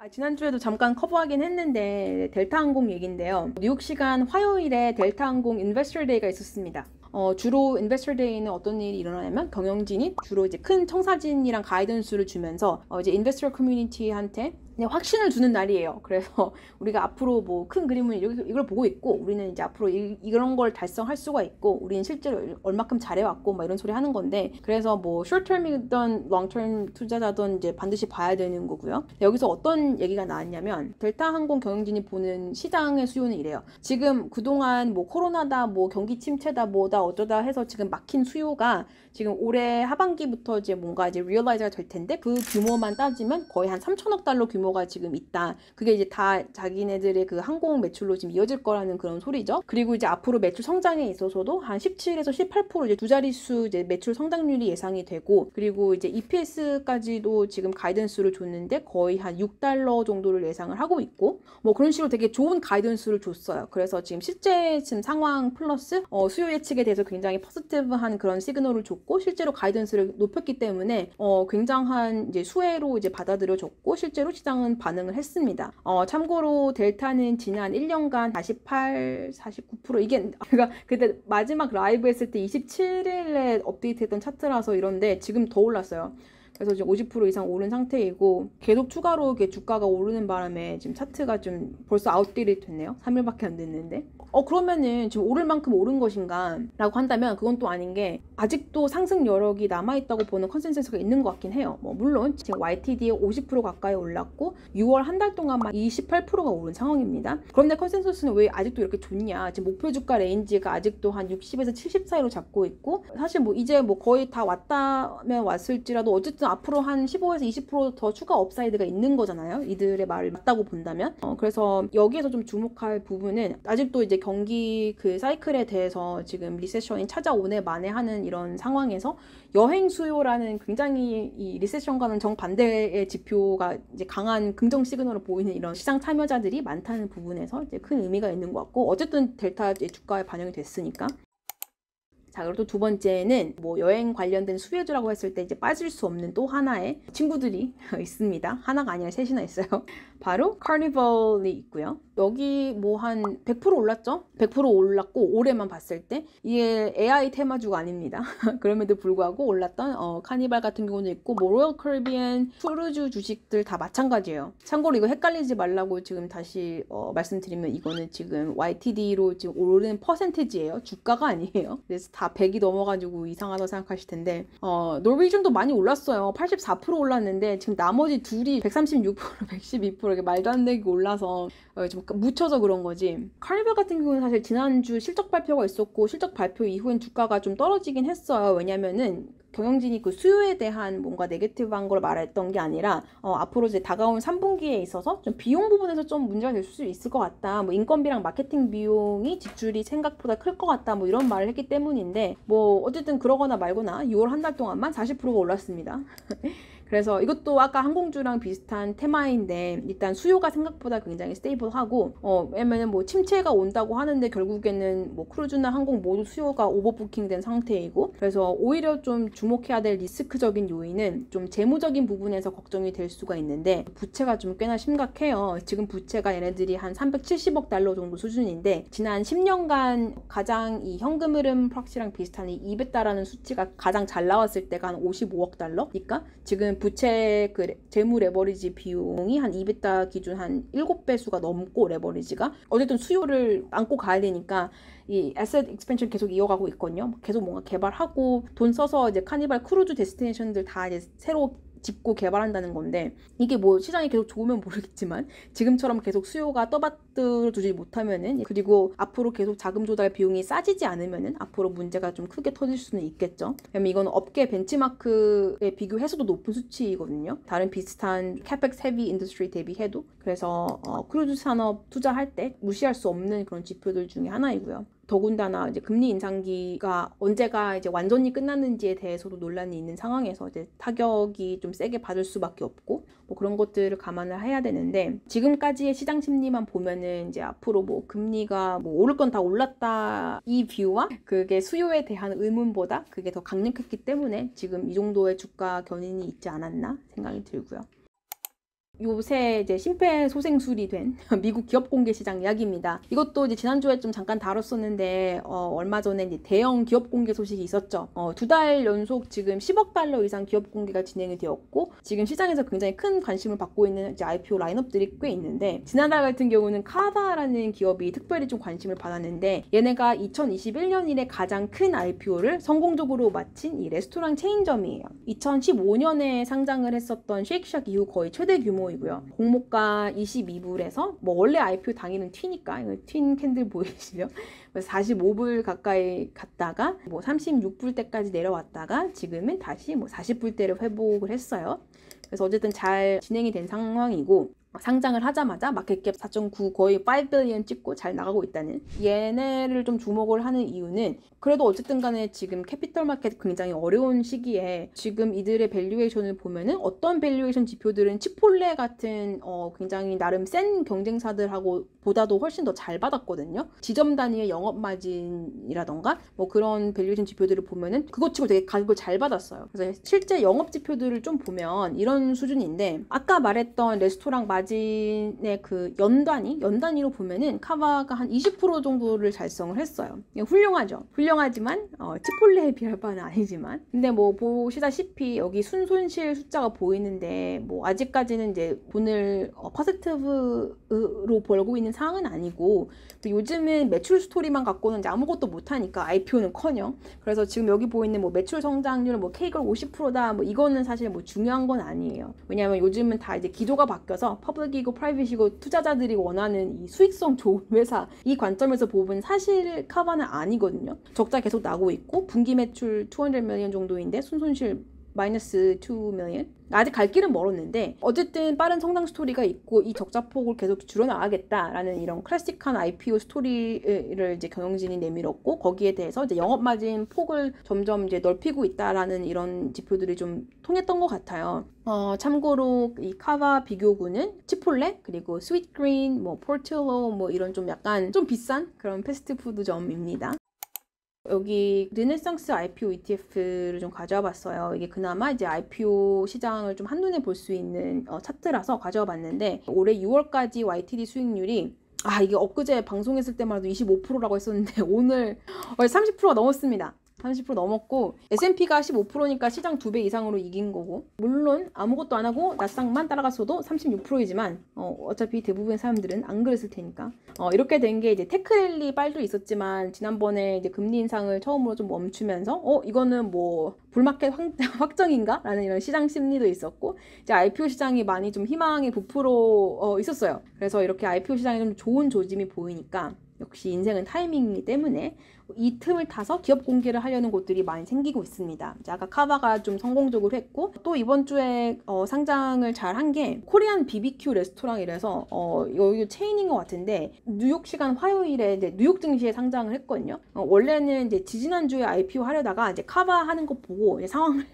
지난주에도 잠깐 커버하긴 했는데 델타항공 얘긴데요. 뉴욕 시간 화요일에 델타항공 인베스터 데이가 있었습니다. 주로 인베스터 데이는 어떤 일이 일어나냐면 경영진이 주로 이제 큰 청사진이랑 가이던스를 주면서 이제 인베스터 커뮤니티한테 확신을 주는 날이에요. 그래서 우리가 앞으로 뭐 큰 그림을 이걸 보고 있고 우리는 이제 앞으로 이런 걸 달성할 수가 있고 우리는 실제로 얼마큼 잘해왔고 막 이런 소리 하는 건데, 그래서 뭐 숏텀이든 롱텀 투자자든 이제 반드시 봐야 되는 거고요. 여기서 어떤 얘기가 나왔냐면 델타항공 경영진이 보는 시장의 수요는 이래요. 지금 그동안 뭐 코로나다 뭐 경기 침체다 뭐다 어쩌다 해서 지금 막힌 수요가 지금 올해 하반기부터 이제 뭔가 이제 리얼라이즈가 될 텐데, 그 규모만 따지면 거의 한 3천억 달러 규모가 지금 있다. 그게 이제 다 자기네들의 그 항공 매출로 지금 이어질 거라는 그런 소리죠. 그리고 이제 앞으로 매출 성장에 있어서도 한 17에서 18% 이제 두 자릿수 이제 매출 성장률이 예상이 되고, 그리고 이제 EPS까지도 지금 가이던스를 줬는데 거의 한 6달러 정도를 예상을 하고 있고, 뭐 그런 식으로 되게 좋은 가이던스를 줬어요. 그래서 지금 실제 지금 상황 플러스 수요 예측에 대해서 굉장히 포지티브한 그런 시그널을 줬고, 실제로 가이던스를 높였기 때문에 굉장한 이제 수혜로 이제 받아들여졌고 실제로 시장은 반응을 했습니다. 참고로 델타는 지난 1년간 48, 49% 이게 제가 그때 마지막 라이브 했을 때 27일에 업데이트했던 차트라서 이런데 지금 더 올랐어요. 그래서 지금 50% 이상 오른 상태이고, 계속 추가로 이렇게 주가가 오르는 바람에 지금 차트가 좀 벌써 아웃딜이 됐네요. 3일밖에 안 됐는데. 그러면은 지금 오를 만큼 오른 것인가? 라고 한다면 그건 또 아닌 게, 아직도 상승 여력이 남아있다고 보는 컨센서스가 있는 것 같긴 해요. 뭐 물론 지금 YTD에 50% 가까이 올랐고 6월 한 달 동안만 28%가 오른 상황입니다. 그런데 컨센서스는 왜 아직도 이렇게 좋냐? 지금 목표 주가 레인지가 아직도 한 60에서 70 사이로 잡고 있고, 사실 뭐 이제 뭐 거의 다 왔다면 왔을지라도 어쨌든 앞으로 한 15에서 20%더 추가 업사이드가 있는 거잖아요. 이들의 말을 맞다고 본다면. 그래서 여기에서 좀 주목할 부분은 아직도 이제 경기 그 사이클에 대해서 지금 리세션이 찾아오네 마네 하는 이런 상황에서 여행 수요라는 굉장히 이 리세션과는 정반대의 지표가 이제 강한 긍정 시그널을 보이는 이런 시장 참여자들이 많다는 부분에서 이제 큰 의미가 있는 것 같고, 어쨌든 델타 주가에 반영이 됐으니까. 자, 그리고 또 두 번째는 뭐 여행 관련된 수혜주라고 했을 때 이제 빠질 수 없는 또 하나의 친구들이 있습니다. 하나가 아니라 셋이나 있어요. 바로 카니발이 있고요. 여기 뭐 한 100% 올랐죠? 100% 올랐고 올해만 봤을 때 이게 AI 테마주가 아닙니다. 그럼에도 불구하고 올랐던 카니발 같은 경우도 있고, 뭐 로열 커리비안 크루즈 주식들 다 마찬가지예요. 참고로 이거 헷갈리지 말라고 지금 다시 말씀드리면, 이거는 지금 YTD로 지금 오르는 퍼센테지예요. 주가가 아니에요. 그래서 다 100이 넘어가지고 이상하다고 생각하실 텐데, 노르웨이전도 많이 올랐어요. 84% 올랐는데 지금 나머지 둘이 136%, 112% 이렇게 말도 안 되게 올라서 좀 묻혀서 그런 거지. 카니발 같은 경우는 사실 지난주 실적 발표가 있었고 실적 발표 이후엔 주가가 좀 떨어지긴 했어요. 왜냐면은 경영진이 그 수요에 대한 뭔가 네게티브한 걸 말했던 게 아니라 앞으로 이제 다가온 3분기에 있어서 좀 비용 부분에서 좀 문제가 될 수 있을 것 같다. 뭐 인건비랑 마케팅 비용이 지출이 생각보다 클 것 같다. 뭐 이런 말을 했기 때문인데, 뭐 어쨌든 그러거나 말거나 6월 한 달 동안만 40%가 올랐습니다. 그래서 이것도 아까 항공주랑 비슷한 테마인데, 일단 수요가 생각보다 굉장히 스테이블하고, 왜냐면은 뭐 침체가 온다고 하는데 결국에는 뭐 크루즈나 항공 모두 수요가 오버부킹된 상태이고, 그래서 오히려 좀 주목해야 될 리스크적인 요인은 좀 재무적인 부분에서 걱정이 될 수가 있는데, 부채가 좀 꽤나 심각해요. 지금 부채가 얘네들이 한 370억 달러 정도 수준인데, 지난 10년간 가장 이 현금 흐름 프락시랑 비슷한 이 이베타라는 수치가 가장 잘 나왔을 때가 한 55억 달러니까 지금 부채 그 재무 레버리지 비용이 한 이베타 기준 한 7배수가 넘고, 레버리지가 어쨌든 수요를 안고 가야 되니까 이 에셋 익스펜션 계속 이어가고 있거든요. 계속 뭔가 개발하고 돈 써서 이제 카니발 크루즈 데스티네이션들 다 이제 새로 짓고 개발한다는 건데, 이게 뭐 시장이 계속 좋으면 모르겠지만 지금처럼 계속 수요가 떠받들어 주지 못하면은, 그리고 앞으로 계속 자금 조달 비용이 싸지지 않으면은 앞으로 문제가 좀 크게 터질 수는 있겠죠. 왜냐면 이건 업계 벤치마크에 비교해서도 높은 수치이거든요. 다른 비슷한 캐펙스 헤비 인더스트리 대비해도. 그래서 크루즈 산업 투자할 때 무시할 수 없는 그런 지표들 중에 하나이고요. 더군다나 이제 금리 인상기가 언제가 이제 완전히 끝났는지에 대해서도 논란이 있는 상황에서 이제 타격이 좀 세게 받을 수밖에 없고, 뭐 그런 것들을 감안을 해야 되는데, 지금까지의 시장 심리만 보면은 이제 앞으로 뭐 금리가 뭐 오를 건 다 올랐다 이 뷰와 그게 수요에 대한 의문보다 그게 더 강력했기 때문에 지금 이 정도의 주가 견인이 있지 않았나 생각이 들고요. 요새 이제 심폐소생술이 된 미국 기업 공개 시장 이야기입니다. 이것도 이제 지난주에 좀 잠깐 다뤘었는데 얼마 전에 이제 대형 기업 공개 소식이 있었죠. 2달 연속 지금 10억 달러 이상 기업 공개가 진행이 되었고 지금 시장에서 굉장히 큰 관심을 받고 있는 이제 IPO 라인업들이 꽤 있는데 지난달 같은 경우는 카바라는 기업이 특별히 좀 관심을 받았는데 얘네가 2021년 이래 가장 큰 IPO를 성공적으로 마친 이 레스토랑 체인점이에요. 2015년에 상장을 했었던 쉐이크쉑 이후 거의 최대 규모 이고요. 공모가 22불에서 뭐 원래 IPO 당일은 튀니까 이거 튄 캔들 보이시죠? 45불 가까이 갔다가 뭐 36불대까지 내려왔다가 지금은 다시 뭐 40불대를 회복을 했어요. 그래서 어쨌든 잘 진행이 된 상황이고 상장을 하자마자 마켓캡 4.9 거의 5 빌리언 찍고 잘 나가고 있다는 얘네를 좀 주목을 하는 이유는 그래도 어쨌든 간에 지금 캐피털 마켓 굉장히 어려운 시기에 지금 이들의 밸류에이션을 보면은 어떤 밸류에이션 지표들은 치폴레 같은 굉장히 나름 센 경쟁사들하고 보다도 훨씬 더 잘 받았거든요. 지점 단위의 영업 마진이라던가 뭐 그런 밸류에이션 지표들을 보면은 그것 치고 되게 가격을 잘 받았어요. 그래서 실제 영업 지표들을 좀 보면 이런 수준인데 아까 말했던 레스토랑 마진의 그 연단위로 보면은 카바가 한 20% 정도를 달성을 했어요. 훌륭하죠. 훌륭하지만 치폴레에 비할 바는 아니지만 근데 뭐 보시다시피 여기 순손실 숫자가 보이는데 뭐 아직까지는 이제 돈을 퍼센티브로 벌고 있는 상황은 아니고 요즘은 매출 스토리만 갖고는 이제 아무것도 못하니까 IPO는커녕 그래서 지금 여기 보이는 뭐 매출 성장률 뭐 CAGR 50%다 뭐 이거는 사실 뭐 중요한 건 아니에요. 왜냐하면 요즘은 다 이제 기조가 바뀌어서 퍼블릭이고 프라이빗이고 투자자들이 원하는 이 수익성 좋은 회사 이 관점에서 보면 사실 카바는 아니거든요. 적자 계속 나고 있고 분기 매출 200 million 정도인데 순손실 마이너스 2 million 아직 갈 길은 멀었는데 어쨌든 빠른 성장 스토리가 있고 이 적자폭을 계속 줄여나가겠다라는 이런 클래식한 IPO 스토리를 이제 경영진이 내밀었고 거기에 대해서 이제 영업 마진 폭을 점점 이제 넓히고 있다라는 이런 지표들이 좀 통했던 것 같아요. 참고로 이 카바 비교군은 치폴레 그리고 스윗그린 뭐 포르틸로 뭐 이런 좀 약간 좀 비싼 그런 패스트푸드점입니다. 여기 르네상스 IPO ETF를 좀 가져와 봤어요. 이게 그나마 이제 IPO 시장을 좀 한눈에 볼 수 있는 차트라서 가져와 봤는데 올해 6월까지 YTD 수익률이 이게 엊그제 방송했을 때만 해도 25%라고 했었는데 오늘 30%가 넘었습니다. 30% 넘었고 S&P가 15%니까 시장 2배 이상으로 이긴 거고 물론 아무것도 안 하고 나스닥만 따라갔어도 36%이지만 어차피 대부분의 사람들은 안 그랬을 테니까 이렇게 된 게 이제 테크랠리 빨도 있었지만 지난번에 이제 금리 인상을 처음으로 좀 멈추면서 이거는 뭐 불마켓 확정인가? 라는 이런 시장 심리도 있었고 이제 IPO 시장이 많이 좀 희망이 부풀어 있었어요. 그래서 이렇게 IPO 시장에 좀 좋은 조짐이 보이니까 역시 인생은 타이밍이기 때문에 이 틈을 타서 기업 공개를 하려는 곳들이 많이 생기고 있습니다. 아까 카바가 좀 성공적으로 했고 또 이번 주에 상장을 잘 한 게 코리안 BBQ 레스토랑이라서 여기 체인인 것 같은데 뉴욕 시간 화요일에 이제 뉴욕 증시에 상장을 했거든요. 원래는 이제 지지난주에 IPO 하려다가 이제 카바 하는 거 보고 이제 상황을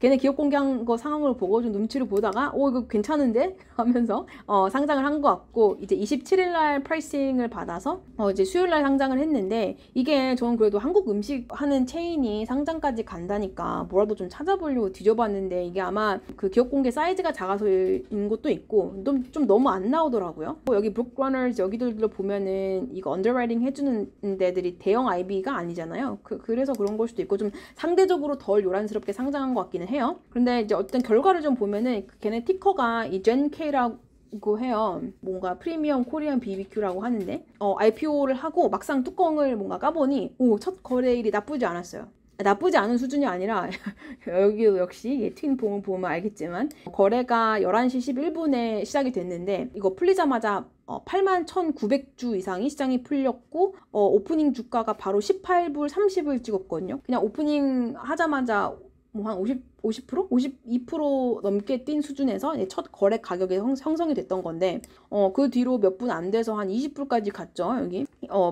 걔네 기업 공개한 거 상황을 보고 좀 눈치를 보다가 이거 괜찮은데 하면서 상장을 한 것 같고 이제 27일 날 프라이싱을 받아서 이제 수요일 날 상장을 했는데 이게 저는 그래도 한국 음식 하는 체인이 상장까지 간다니까 뭐라도 좀 찾아보려고 뒤져봤는데 이게 아마 그 기업 공개 사이즈가 작아서인 것도 있고 좀 너무 안 나오더라고요. 여기 브룩러너즈 여기들로 보면은 이거 언더라이팅 해주는 데들이 대형 IB가 아니잖아요. 그래서 그런 걸 수도 있고 좀 상대적으로 덜 요란스럽게 상장한 것 같기는 해요. 그런데 이제 어떤 결과를 좀 보면은 걔네 티커가 이 GenK라고 해요. 뭔가 프리미엄 코리안 BBQ라고 하는데 IPO를 하고 막상 뚜껑을 뭔가 까보니 첫 거래일이 나쁘지 않았어요. 나쁘지 않은 수준이 아니라 여기도 역시 트윈 봉을 보면 알겠지만 거래가 11시 11분에 시작이 됐는데 이거 풀리자마자 81,900주 이상이 시장이 풀렸고 오프닝 주가가 바로 18불 30을 찍었거든요. 그냥 오프닝 하자마자 뭐 한 50%? 52% 넘게 뛴 수준에서 첫 거래 가격이 형성이 됐던 건데 그 뒤로 몇 분 안 돼서 한 20불까지 갔죠. 여기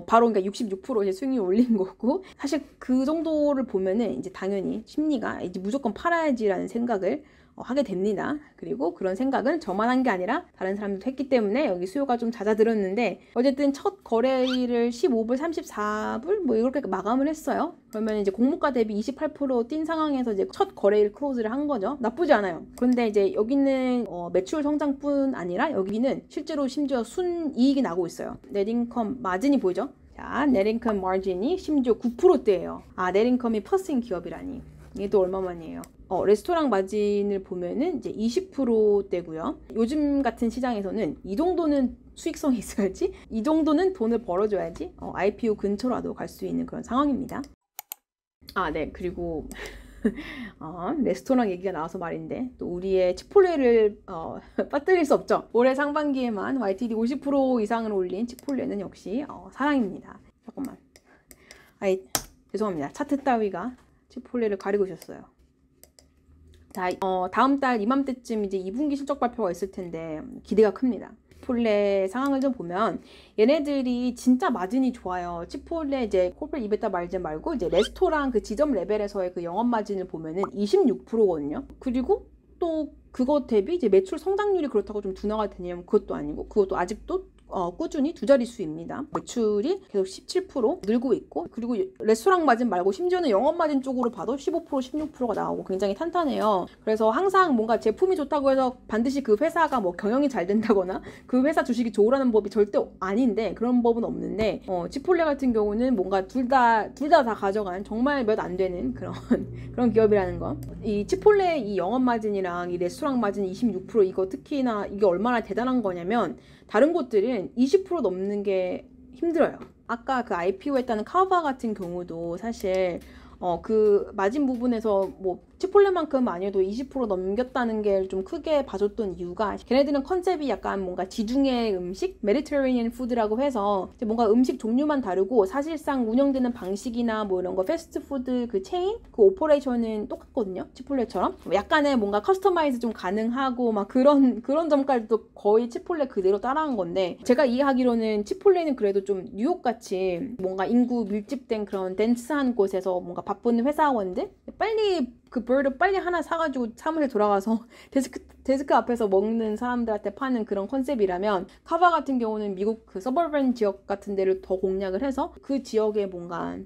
바로 그러니까 66% 이제 수익률 올린 거고 사실 그 정도를 보면은 이제 당연히 심리가 이제 무조건 팔아야지라는 생각을 하게 됩니다. 그리고 그런 생각은 저만 한 게 아니라 다른 사람들도 했기 때문에 여기 수요가 좀 잦아들었는데 어쨌든 첫 거래일을 15불, 34불 뭐 이렇게 마감을 했어요. 그러면 이제 공모가 대비 28% 뛴 상황에서 이제 첫 거래일 클로즈를 한 거죠. 나쁘지 않아요. 그런데 이제 여기는 매출 성장뿐 아니라 여기는 실제로 심지어 순이익이 나고 있어요. 넷인컴 마진이 보이죠? 자, 넷인컴 마진이 심지어 9%대예요. 아, 넷인컴이 플러스인 기업이라니. 이게 또 얼마만이에요? 레스토랑 마진을 보면은 이제 20%대고요. 요즘 같은 시장에서는 이 정도는 수익성이 있어야지, 이 정도는 돈을 벌어줘야지 IPO 근처라도 갈 수 있는 그런 상황입니다. 아, 네. 그리고 레스토랑 얘기가 나와서 말인데 또 우리의 치폴레를 빠뜨릴 수 없죠. 올해 상반기에만 YTD 50% 이상을 올린 치폴레는 역시 사랑입니다. 잠깐만. 아이, 죄송합니다. 차트 따위가 치폴레를 가리고 있었어요. 자, 다음 달 이맘때쯤 이제 2분기 실적 발표가 있을 텐데 기대가 큽니다. 치폴레 상황을 좀 보면 얘네들이 진짜 마진이 좋아요. 치폴레 이제 코퍼레이트 이베타 마진 말고 이제 레스토랑 그 지점 레벨에서의 그 영업 마진을 보면은 26%거든요. 그리고 또 그것 대비 이제 매출 성장률이 그렇다고 좀 둔화가 되냐면 그것도 아니고 그것도 아직도 꾸준히 두 자릿수입니다. 매출이 계속 17% 늘고 있고 그리고 레스토랑 마진 말고 심지어는 영업 마진 쪽으로 봐도 15%, 16%가 나오고 굉장히 탄탄해요. 그래서 항상 뭔가 제품이 좋다고 해서 반드시 그 회사가 뭐 경영이 잘 된다거나 그 회사 주식이 좋으라는 법이 절대 아닌데 그런 법은 없는데 치폴레 같은 경우는 뭔가 둘 다 가져간 정말 몇 안 되는 그런 기업이라는 거. 이 치폴레 이 영업 마진이랑 이 레스토랑 마진 26% 이거 특히나 이게 얼마나 대단한 거냐면 다른 곳들은 20% 넘는 게 힘들어요. 아까 그 IPO 했다는 카바 같은 경우도 사실 그 마진 부분에서 뭐 치폴레만큼 아니어도 20% 넘겼다는 게 좀 크게 봐줬던 이유가 걔네들은 컨셉이 약간 뭔가 지중해 음식, 메디테리니언 푸드라고 해서 뭔가 음식 종류만 다르고 사실상 운영되는 방식이나 뭐 이런 거 패스트푸드 그 체인, 그 오퍼레이션은 똑같거든요. 치폴레처럼 약간의 뭔가 커스터마이즈 좀 가능하고 막 그런 점까지도 거의 치폴레 그대로 따라한 건데 제가 이해하기로는 치폴레는 그래도 좀 뉴욕같이 뭔가 인구 밀집된 그런 덴스한 곳에서 뭔가 바쁜 회사원들 빨리 그 bird 빨리 하나 사가지고 사무실 돌아가서 데스크 앞에서 먹는 사람들한테 파는 그런 컨셉이라면 카바 같은 경우는 미국 그 서버번 지역 같은 데를 더 공략을 해서 그 지역에 뭔가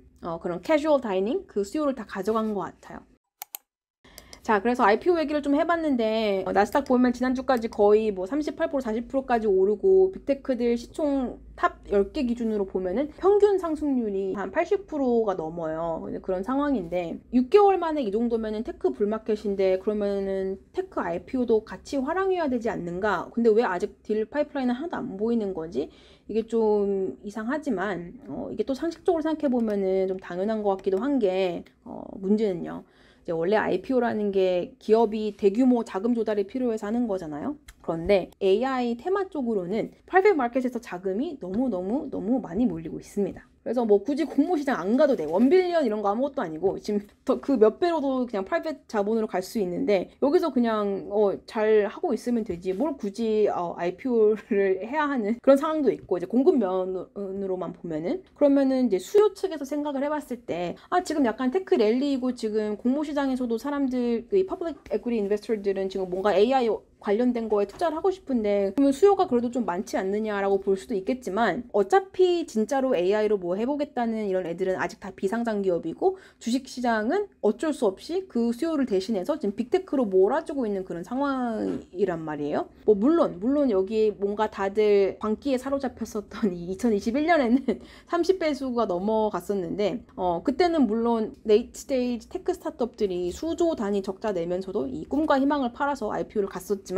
그런 캐주얼 다이닝 그 수요를 다 가져간 것 같아요. 자, 그래서 IPO 얘기를 좀 해봤는데 나스닥 보면 지난주까지 거의 뭐 38%, 40%까지 오르고 빅테크들 시총 탑 10개 기준으로 보면은 평균 상승률이 한 80%가 넘어요. 그런 상황인데 6개월 만에 이 정도면은 테크 불마켓인데 그러면은 테크 IPO도 같이 화랑해야 되지 않는가? 근데 왜 아직 딜 파이프라인은 하나도 안 보이는 거지? 이게 좀 이상하지만 이게 또 상식적으로 생각해 보면은 좀 당연한 것 같기도 한 게 문제는요. 이제 원래 IPO라는 게 기업이 대규모 자금 조달이 필요해서 하는 거잖아요. 그런데 AI 테마 쪽으로는 프라이빗 마켓에서 자금이 너무 많이 몰리고 있습니다. 그래서 뭐 굳이 공모 시장 안 가도 돼. 1빌리언 이런 거 아무것도 아니고 지금 그 몇 배로도 그냥 프라이빗 자본으로 갈 수 있는데 여기서 그냥 잘 하고 있으면 되지. 뭘 굳이 IPO를 해야 하는 그런 상황도 있고 이제 공급면으로만 보면은 그러면은 이제 수요 측에서 생각을 해봤을 때 지금 약간 테크 랠리이고 지금 공모 시장에서도 사람들 그 퍼블릭 에퀴티 인베스터들은 지금 뭔가 AI 관련된 거에 투자를 하고 싶은데 그러면 수요가 그래도 좀 많지 않느냐라고 볼 수도 있겠지만 어차피 진짜로 AI로 뭐 해보겠다는 이런 애들은 아직 다 비상장 기업이고 주식시장은 어쩔 수 없이 그 수요를 대신해서 지금 빅테크로 몰아주고 있는 그런 상황이란 말이에요. 뭐 물론 여기 뭔가 다들 광기에 사로잡혔었던 이 2021년에는 30배수가 넘어갔었는데 그때는 물론 레이트 스테이지 테크 스타트업들이 수조 단위 적자 내면서도 이 꿈과 희망을 팔아서 IPO를 갔었지만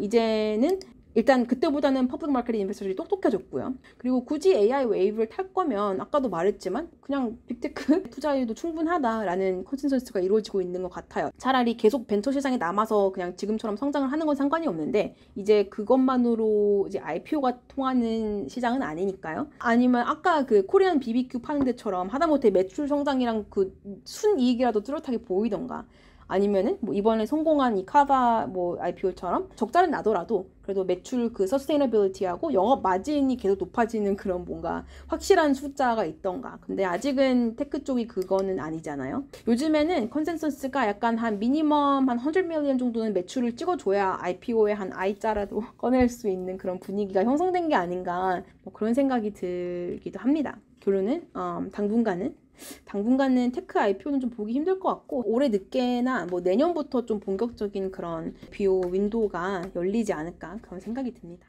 이제는 일단 그때보다는 퍼블릭 마켓 인베스터들이 똑똑해졌고요. 그리고 굳이 AI 웨이브를 탈 거면 아까도 말했지만 그냥 빅테크 투자해도 충분하다라는 컨센서스가 이루어지고 있는 것 같아요. 차라리 계속 벤처 시장에 남아서 그냥 지금처럼 성장을 하는 건 상관이 없는데 이제 그것만으로 이제 IPO가 통하는 시장은 아니니까요. 아니면 아까 그 코리안 BBQ 파는 데처럼 하다못해 매출 성장이랑 그 순이익이라도 뚜렷하게 보이던가 아니면은 뭐 이번에 성공한 이 카바 뭐 IPO처럼 적자는 나더라도 그래도 매출 그 서스테이너빌리티하고 영업 마진이 계속 높아지는 그런 뭔가 확실한 숫자가 있던가. 근데 아직은 테크 쪽이 그거는 아니잖아요. 요즘에는 컨센서스가 약간 한 미니멈 한 100 million 정도는 매출을 찍어줘야 IPO에 한 I자라도 꺼낼 수 있는 그런 분위기가 형성된 게 아닌가 뭐 그런 생각이 들기도 합니다. 결론은 당분간은 테크 IPO는 좀 보기 힘들 것 같고 올해 늦게나 뭐 내년부터 좀 본격적인 그런 IPO 윈도우가 열리지 않을까 그런 생각이 듭니다.